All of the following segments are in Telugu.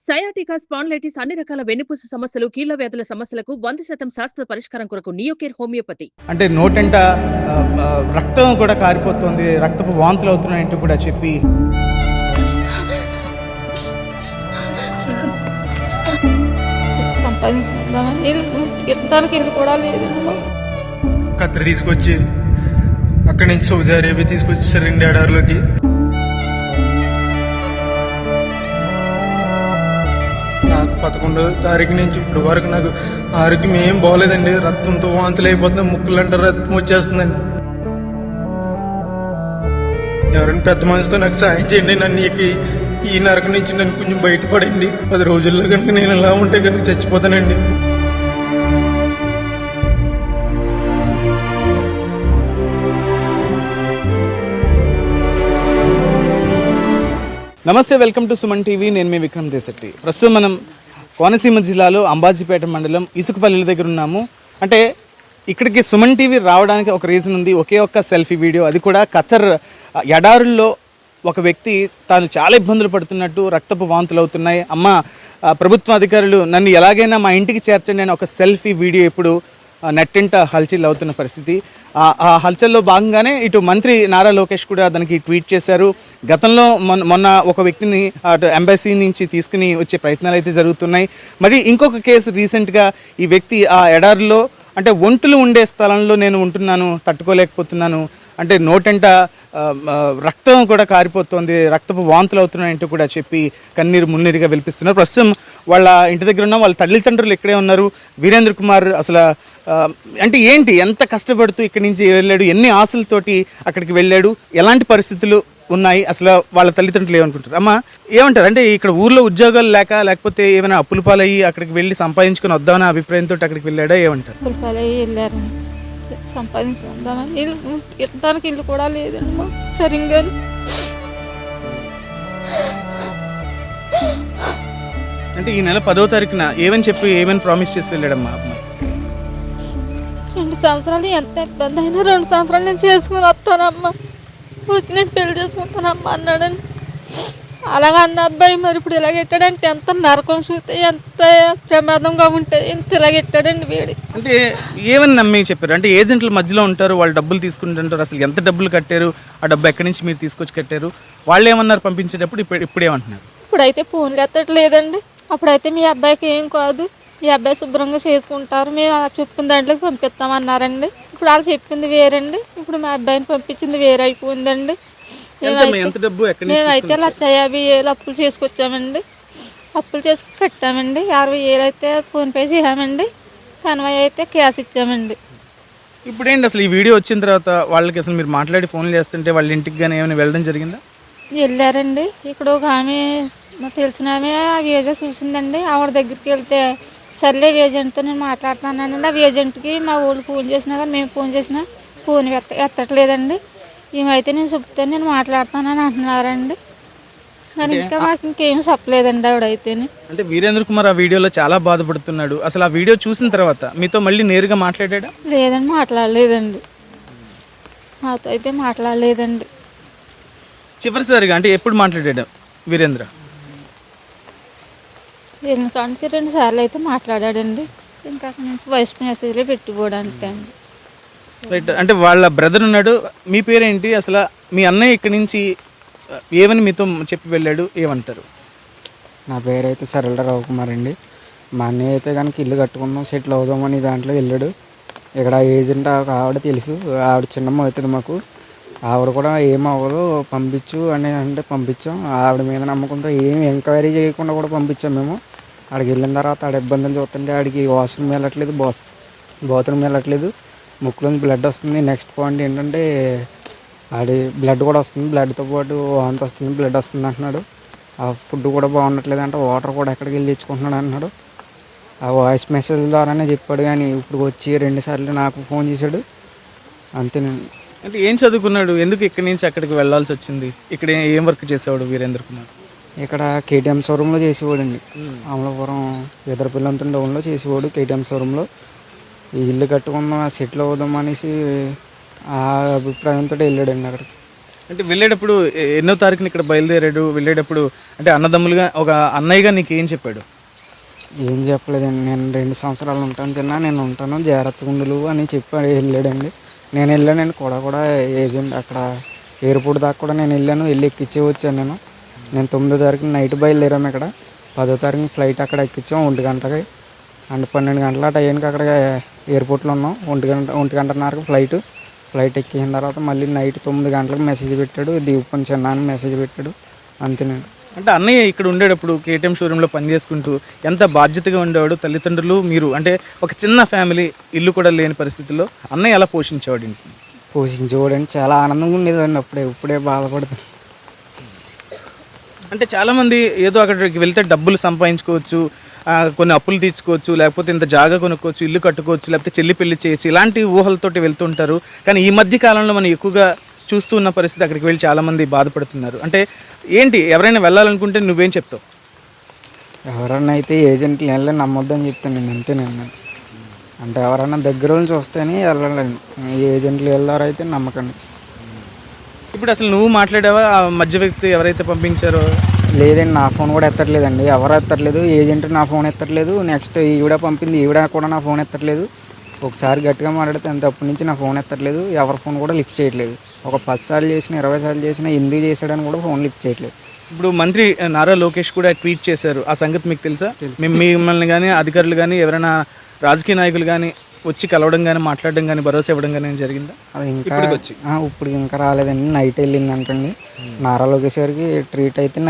సయాటికా స్పాండిలైటిస్ అన్ని రకాల వెన్నుపూస సమస్యలు, కీళ్ల వ్యాధుల సమస్యలకు 100% శాస్త్ర పరిష్కారం కొరకు నియోకేర్ హోమియోపతి. అంటే నోటంట రక్తం కూడా కారిపోతుంది, రక్తపు వాంతులు అవుతున్నాయంటూ కూడా చెప్పి ఇల్లు కూడా లేదు. కత్తిరి తీసుకొచ్చి అక్కడి నుంచి సౌదీ అరేబియా తీసుకొచ్చేసారు 2 ఏడాదిలోకి. నాకు 11వ తారీఖు నుంచి ఇప్పుడు వరకు నాకు ఆరోగ్యం ఏం బాగోలేదండి. రక్తంతో వాంతులు అయిపోతుంది, ముక్కులంటే రక్తం వచ్చేస్తుందండి. ఎవరైనా పెద్ద మనసుతో నాకు సాయం చేయండి. నన్ను ఈ నరకం నుంచి నన్ను కొంచెం బయటపడండి. 10 రోజుల్లో కనుక నేను ఇలా ఉంటే కనుక చచ్చిపోతానండి. నమస్తే, వెల్కమ్ టు సుమన్ టీవీ. నేను మీ విక్రమ్ దేశెట్టి. ప్రస్తుతం మనం కోనసీమ జిల్లాలో అంబాజీపేట మండలం ఇసుకపల్లి దగ్గర ఉన్నాము. అంటే ఇక్కడికి సుమన్ టీవీ రావడానికి ఒక రీజన్ ఉంది, ఒకే ఒక్క సెల్ఫీ వీడియో. అది కూడా ఖతర్ ఎడారుల్లో ఒక వ్యక్తి తాను చాలా ఇబ్బందులు పడుతున్నట్టు, రక్తపు వాంతులు అవుతున్నాయి, అమ్మ ప్రభుత్వ అధికారులు నన్ను ఎలాగైనా మా ఇంటికి చేర్చండి అని ఒక సెల్ఫీ వీడియో ఇప్పుడు నెట్టింట హల్చల్ అవుతున్న పరిస్థితి. ఆ హల్చల్లో భాగంగానే ఇటు మంత్రి నారా లోకేష్ కూడా దానికి ట్వీట్ చేశారు. గతంలో మొన్న ఒక వ్యక్తిని అటు ఎంబసీ నుంచి తీసుకుని వచ్చే ప్రయత్నాలు అయితే జరుగుతున్నాయి. మరి ఇంకొక కేసు రీసెంట్గా ఈ వ్యక్తి ఆ ఎడారిలో అంటే ఒంటులు ఉండే స్థలంలో నేను ఉంటున్నాను, తట్టుకోలేకపోతున్నాను, అంటే నోటంట రక్తం కూడా కారిపోతుంది, రక్తపు వాంతులు అవుతున్నాయంటూ కూడా చెప్పి కన్నీరు మున్నీరుగా వెలిపిస్తున్నారు. ప్రస్తుతం వాళ్ళ ఇంటి దగ్గర ఉన్న వాళ్ళ తల్లిదండ్రులు ఇక్కడే ఉన్నారు. వీరేంద్ర కుమార్ అసలు అంటే ఏంటి, ఎంత కష్టపడుతూ ఇక్కడి నుంచి వెళ్ళాడు, ఎన్ని ఆశలతోటి అక్కడికి వెళ్ళాడు, ఎలాంటి పరిస్థితులు ఉన్నాయి, అసలు వాళ్ళ తల్లిదండ్రులు ఏమనుకుంటారు? అమ్మ ఏమంటారు? అంటే ఇక్కడ ఊర్లో ఉద్యోగాలు లేకపోతే ఏమైనా అప్పుల పాలయ్యి అక్కడికి వెళ్ళి సంపాదించుకొని వద్దామనే అభిప్రాయంతో అక్కడికి వెళ్ళాడా, ఏమంటారు? అప్పుల పాలయ్యి వెళ్ళారు, సంపాదించుకుందామని. దానికి ఇల్లు కూడా లేదండి సరిగ్గా. అంటే ఈ నెల 10వ తారీఖున ఏమని ప్రామిస్ చేసి వెళ్ళాడమ్మా అమ్మాయి? 2 సంవత్సరాలు ఎంత ఇబ్బంది అయినా 2 సంవత్సరాలు నేను చేసుకుని వస్తానమ్మా, వచ్చి నేను పెళ్లి చేసుకుంటానమ్మా అన్నాడండి. అలాగ అన్న అబ్బాయి మరి ఇప్పుడు ఇలాగెట్టాడంటే ఎంత నరకం చూస్తే ఎంత ప్రమాదంగా ఉంటే ఎంత ఇలాగెట్టాడండి వీడి. అంటే ఏమని నమ్మి చెప్పారు? అంటే ఏజెంట్ల మధ్యలో ఉంటారు, వాళ్ళు డబ్బులు తీసుకుంటుంటారు, అసలు ఎంత డబ్బులు కట్టారు, ఆ డబ్బు ఎక్కడి నుంచి మీరు తీసుకొచ్చి కట్టారు, వాళ్ళు ఏమన్నారు పంపించేటప్పుడు, ఇప్పుడు ఏమంటున్నారు? ఇప్పుడైతే ఫోన్లు ఎత్తట్లేదండి. అప్పుడైతే మీ అబ్బాయికి ఏం కాదు, మీ అబ్బాయి శుభ్రంగా చేసుకుంటారు, మేము చెప్పిన దాంట్లోకి పంపిస్తామన్నారండి. ఇప్పుడు వాళ్ళు చెప్పింది వేరండి, ఇప్పుడు మా అబ్బాయిని పంపించింది వేరే అయిపోయిందండి. మేమైతే 1,50,000 అప్పులు చేసుకొచ్చామండి, అప్పులు చేసుకొచ్చి కట్టామండి. 60,000 అయితే ఫోన్పే చేయామండి, 80 అయితే క్యాష్ ఇచ్చామండి. ఇప్పుడు ఏంటి అసలు ఈ వీడియో వచ్చిన తర్వాత వాళ్ళకి అసలు మీరు మాట్లాడి ఫోన్లు చేస్తుంటే వాళ్ళ ఇంటికి కానీ ఏమైనా వెళ్ళడం జరిగిందా? వెళ్ళారండి. ఇక్కడ ఒక ఆమె తెలిసిన ఆమె ఆ ఏజెంట్ చూసిందండి. ఆవిడ దగ్గరికి వెళ్తే సర్లే ఏజెంట్తో నేను మాట్లాడుతున్నానండి. ఆ ఏజెంట్కి మా ఊళ్ళు ఫోన్ చేసినా కానీ మేము ఫోన్ చేసినా ఫోన్ ఎత్తట్లేదండి. ఏమైతే నేను చెప్తాను, నేను మాట్లాడుతానని అంటున్నారండి. మరి ఇంకా మాకు ఇంకేం చెప్పలేదండి ఆవిడైతేనే. అంటే వీరేంద్ర కుమార్ ఆ వీడియోలో చాలా బాధపడుతున్నాడు. అసలు ఆ వీడియో చూసిన తర్వాత మీతో మళ్ళీ నేరుగా మాట్లాడా? లేదండి, మాట్లాడలేదండి, మాతో అయితే మాట్లాడలేదండి. చివరిసారిగా అంటే ఎప్పుడు మాట్లాడాడు వీరేంద్ర? ఎందుకంటే 2 సార్లు అయితే మాట్లాడాడండి. ఇంకా అక్కడి నుంచి వాయిస్ మెసేజ్లో పెట్టుకోవడానికి అండి. రైట్. అంటే వాళ్ళ బ్రదర్ ఉన్నాడు. మీ పేరేంటి? అసలు మీ అన్నయ్య ఇక్కడి నుంచి ఏమని మీతో చెప్పి వెళ్ళాడు, ఏమంటారు? నా పేరు అయితే సరళ రవికుమార్ అండి. మా అన్నయ్య అయితే కనుక ఇల్లు కట్టుకుందాం, సెటిల్ అవుదామని దాంట్లో వెళ్ళాడు. ఇక్కడ ఏజెంట్ ఆవిడ తెలుసు, ఆవిడ చిన్నమ్మ అవుతుంది మాకు. ఆవిడ కూడా ఏమవ్వదు పంపించు అని అంటే పంపించాం. ఆవిడ మీద నమ్మకంతో ఏమి ఎంక్వైరీ చేయకుండా కూడా పంపించాం మేము. ఆడికి వెళ్ళిన తర్వాత ఆడ ఇబ్బందులు చూస్తుంటే ఆడికి వాష్రూమ్ వెళ్ళట్లేదు, బాత్రూమ్ వెళ్ళట్లేదు, ముక్కులోంచి బ్లడ్ వస్తుంది. నెక్స్ట్ పాయింట్ ఏంటంటే ఆడి బ్లడ్ కూడా వస్తుంది, బ్లడ్తో పాటు వాంతి వస్తుంది, బ్లడ్ వస్తుంది అంటున్నాడు. ఆ ఫుడ్ కూడా బాగుండట్లేదు అంటే వాటర్ కూడా ఎక్కడికి వెళ్ళి తెచ్చుకుంటున్నాడు అంటున్నాడు. ఆ వాయిస్ మెసేజ్ ద్వారానే చెప్పాడు, కానీ ఇప్పుడు వచ్చి 2 సార్లు నాకు ఫోన్ చేశాడు, అంతేనండి. అంటే ఏం చదువుకున్నాడు, ఎందుకు ఇక్కడి నుంచి అక్కడికి వెళ్ళాల్సి వచ్చింది? ఇక్కడ ఏం వర్క్ చేసేవాడు వీరేంద్ర కుమార్? ఇక్కడ కేటీఎం షోరూంలో చేసేవాడు అండి. అమలాపురం ఎదురుపిల్లంతో డౌన్లో చేసేవాడు కేటీఎం షోరూంలో. ఈ ఇల్లు కట్టుకుందాం, సెటిల్ అవుదాం అనేసి ఆ అభిప్రాయంతో వెళ్ళాడండి అక్కడికి. అంటే వెళ్ళేటప్పుడు ఎన్నో తారీఖున ఇక్కడ బయలుదేరాడు, వెళ్ళేటప్పుడు అంటే అన్నదమ్ములుగా ఒక అన్నయ్యగా నీకు ఏం చెప్పాడు? ఏం చెప్పలేదండి. నేను 2 సంవత్సరాలు ఉంటాను చిన్న, నేను ఉంటాను, జాగ్రత్తగా ఉండు అని చెప్పాడు. వెళ్ళాడండి. నేను వెళ్ళానండి కూడా ఏజెంట్ అక్కడ ఎయిర్పోర్ట్ దాకా కూడా నేను వెళ్ళి ఎక్కించే వచ్చాను. నేను 9వ తారీఖు నైట్ బయలుదేరాము. ఇక్కడ 10వ తారీఖు ఫ్లైట్ అక్కడ ఎక్కించాం 1 గంటకి. అండ్ 12 గంటల టైంకి అక్కడ ఎయిర్పోర్ట్లో ఉన్నాం. 1 గంటన్నరకు ఫ్లైట్ ఎక్కిన తర్వాత మళ్ళీ నైట్ 9 గంటలకు మెసేజ్ పెట్టాడు, దీపం చిన్న అని మెసేజ్ పెట్టాడు. అంతేనండి. అంటే అన్నయ్య ఇక్కడ ఉండేటప్పుడు కేటీఎం షోరూంలో పనిచేసుకుంటూ ఎంత బాధ్యతగా ఉండేవాడు, తల్లిదండ్రులు మీరు అంటే ఒక చిన్న ఫ్యామిలీ, ఇల్లు కూడా లేని పరిస్థితుల్లో అన్నయ్య ఎలా పోషించేవాడు ఇంటిని? పోషించేవాడండి. చాలా ఆనందంగా ఉండేదండి. ఇప్పుడే బాధపడుతుంది. అంటే చాలామంది ఏదో అక్కడికి వెళ్తే డబ్బులు సంపాదించుకోవచ్చు, కొన్ని అప్పులు తీర్చుకోవచ్చు, లేకపోతే ఇంత జాగా కొనుక్కోవచ్చు, ఇల్లు కట్టుకోవచ్చు, లేకపోతే చెల్లి పెళ్లి చేయొచ్చు, ఇలాంటి ఊహలతోటి వెళ్తుంటారు. కానీ ఈ మధ్య కాలంలో మనం ఎక్కువగా చూస్తూ ఉన్న పరిస్థితి అక్కడికి వెళ్ళి చాలామంది బాధపడుతున్నారు. అంటే ఏంటి, ఎవరైనా వెళ్ళాలనుకుంటే నువ్వేం చెప్తావు? ఎవరన్నా అయితే ఏజెంట్లు వెళ్ళని నమ్మొద్దని చెప్తాను నేను. అంతేనండి. అంటే ఎవరన్నా దగ్గర నుంచి వస్తేనే వెళ్ళాలండి. ఏజెంట్లు వెళ్ళారైతే నమ్మకండి. ఇప్పుడు అసలు నువ్వు మాట్లాడావా ఆ మధ్య వ్యక్తి ఎవరైతే పంపించారో? లేదండి, నా ఫోన్ కూడా ఎత్తట్లేదండి. ఎవరు ఎత్తట్లేదు. ఏజెంట్ నా ఫోన్ ఎత్తట్లేదు. నెక్స్ట్ ఈవిడ పంపింది, ఈవిడ కూడా నా ఫోన్ ఎత్తట్లేదు. ఒకసారి గట్టిగా మాట్లాడితే అంతప్పటి నుంచి నా ఫోన్ ఎత్తట్లేదు. ఎవరి ఫోన్ కూడా లిఫ్ట్ చేయట్లేదు. ఒక 10 సార్లు చేసినా 20 సార్లు చేసినా ఎందుకు చేశాడని కూడా ఫోన్ లిఫ్ట్ చేయట్లేదు. ఇప్పుడు మంత్రి నారా లోకేష్ కూడా ట్వీట్ చేశారు, ఆ సంగతి మీకు తెలుసా? మిమ్మల్ని కానీ అధికారులు కానీ ఎవరైనా రాజకీయ నాయకులు కానీ వచ్చి కలవడం కానీ మాట్లాడడం కానీ భరోసా ఇవ్వడం కానీ జరిగిందా? అది ఇప్పుడు ఇంకా రాలేదండి. నైట్ వెళ్ళింది అంటండి. నారా లోకేష్ గారికి ట్రీట్ అయితే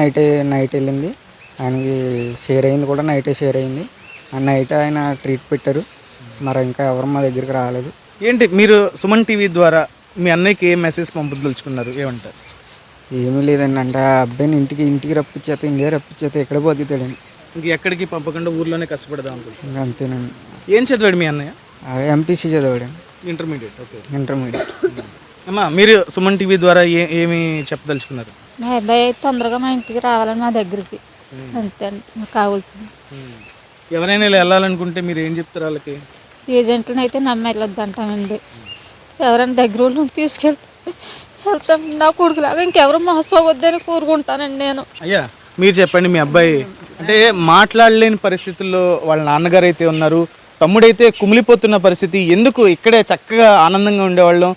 నైట్ వెళ్ళింది. ఆయనకి షేర్ అయింది కూడా నైటే షేర్ అయింది. నైట్ ఆయన ట్రీట్ పెట్టారు. మరి ఇంకా ఎవరు మా దగ్గరికి రాలేదు. ఏంటి మీరు సుమన్ టీవీ ద్వారా మీ అన్నయ్యకి ఏ మెసేజ్ పంపదలుచుకున్నారు, ఏమంటారు? ఏమీ లేదండి. అంటే ఆ అబ్బాయిని ఇంటికి రప్పించేస్తే ఇండియా రప్పించేస్తే ఎక్కడ బతుకుతాడండి. ఇంక ఎక్కడికి పంపకుండా ఊర్లోనే కష్టపడదాం అనుకుంటున్నాను. ఇంకా అంతేనండి. ఏం చదివాడు మీ అన్నయ్య? ఎంపీసీ చదివాడండి. ఇంటర్మీడియట్. Okay, intermediate. అమ్మా మీరు సుమన్ టీవీ ద్వారా ఏమి చెప్పదలుచుకున్నారు? మా అబ్బాయి తొందరగా మా ఇంటికి రావాలని మా దగ్గరికి, అంతే అండి మాకు కావాల్సింది. ఎవరైనా ఇలా వెళ్ళాలనుకుంటే మీరు ఏం చెప్తారు వాళ్ళకి? ఏజెంట్లను అయితే నమ్మి వెళ్ళొద్దు అంటామండి. ఎవరైనా దగ్గర వాళ్ళు వెళ్తాం. నా కొడుకులాగా ఇంకెవరు మోసపోవద్దని కోరుకుంటానండి నేను. అయ్యా మీరు చెప్పండి, మీ అబ్బాయి అంటే మాట్లాడలేని పరిస్థితుల్లో వాళ్ళ నాన్నగారు అయితే ఉన్నారు, తమ్ముడైతే కుమిలిపోతున్న పరిస్థితి. ఎందుకు ఇక్కడే చక్కగా ఆనందంగా ఉండేవాళ్ళం,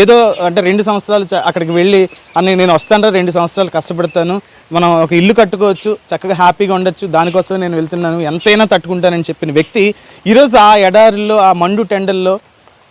ఏదో అంటే 2 సంవత్సరాలు అక్కడికి వెళ్ళి అని నేను వస్తాను, 2 సంవత్సరాలు కష్టపడతాను, మనం ఒక ఇల్లు కట్టుకోవచ్చు, చక్కగా హ్యాపీగా ఉండొచ్చు, దానికోసమే నేను వెళ్తున్నాను, ఎంతైనా తట్టుకుంటానని చెప్పిన వ్యక్తి ఈరోజు ఆ ఎడారిలో ఆ మండు టెండల్లో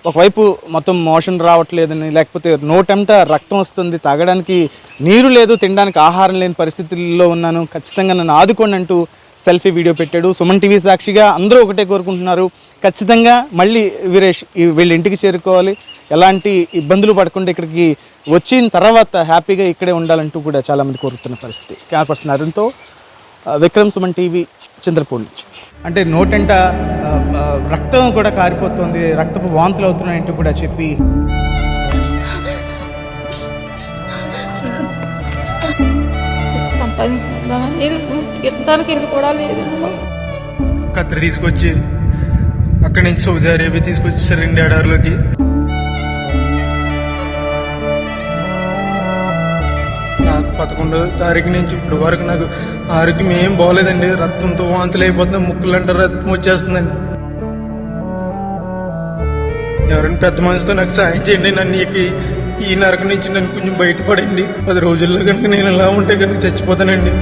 ఒకవైపు మొత్తం మోషన్ రావట్లేదని, లేకపోతే నోటంట రక్తం వస్తుంది, తాగడానికి నీరు లేదు, తినడానికి ఆహారం లేని పరిస్థితుల్లో ఉన్నాను, ఖచ్చితంగా నన్ను ఆదుకోండి అంటూ సెల్ఫీ వీడియో పెట్టాడు. సుమన్ టీవీ సాక్షిగా అందరూ ఒకటే కోరుకుంటున్నారు, ఖచ్చితంగా మళ్ళీ వీరేష్ వీళ్ళ ఇంటికి చేరుకోవాలి, ఎలాంటి ఇబ్బందులు పడకుండా ఇక్కడికి వచ్చిన తర్వాత హ్యాపీగా ఇక్కడే ఉండాలంటూ కూడా చాలామంది కోరుతున్న పరిస్థితి. కెమెరా పర్సన్ అరుణ్తో విక్రమ్, సుమన్ టీవీ, చంద్రపూర్ నుంచి. అంటే నోటంట రక్తం కూడా కారిపోతుంది, రక్తపు వాంతులు అవుతున్నాయంటూ కూడా చెప్పి సంపాదించుకుందామని ఇవ్వడానికి ఇల్లు కూడా లేదు. కత్తిరి తీసుకొచ్చి అక్కడి నుంచి సౌదీ అరేబియా తీసుకొచ్చేసారు 2 ఏడాదిలోకి. నాకు 11వ తారీఖు నుంచి ఇప్పుడు వరకు నాకు ఆరోగ్యం ఏం బాగోలేదండి. రక్తంతో వాంతులు అయిపోతుంది, ముక్కులంటే రక్తం వచ్చేస్తుందండి. ఎవరైనా పెద్ద మనసుతో నాకు సాయం చేయండి, నన్ను ఈ నరకం నుంచి నన్ను కొంచెం బయటపడండి. 10 రోజుల్లో కనుక నేను ఇలా ఉంటే కనుక చచ్చిపోతానండి.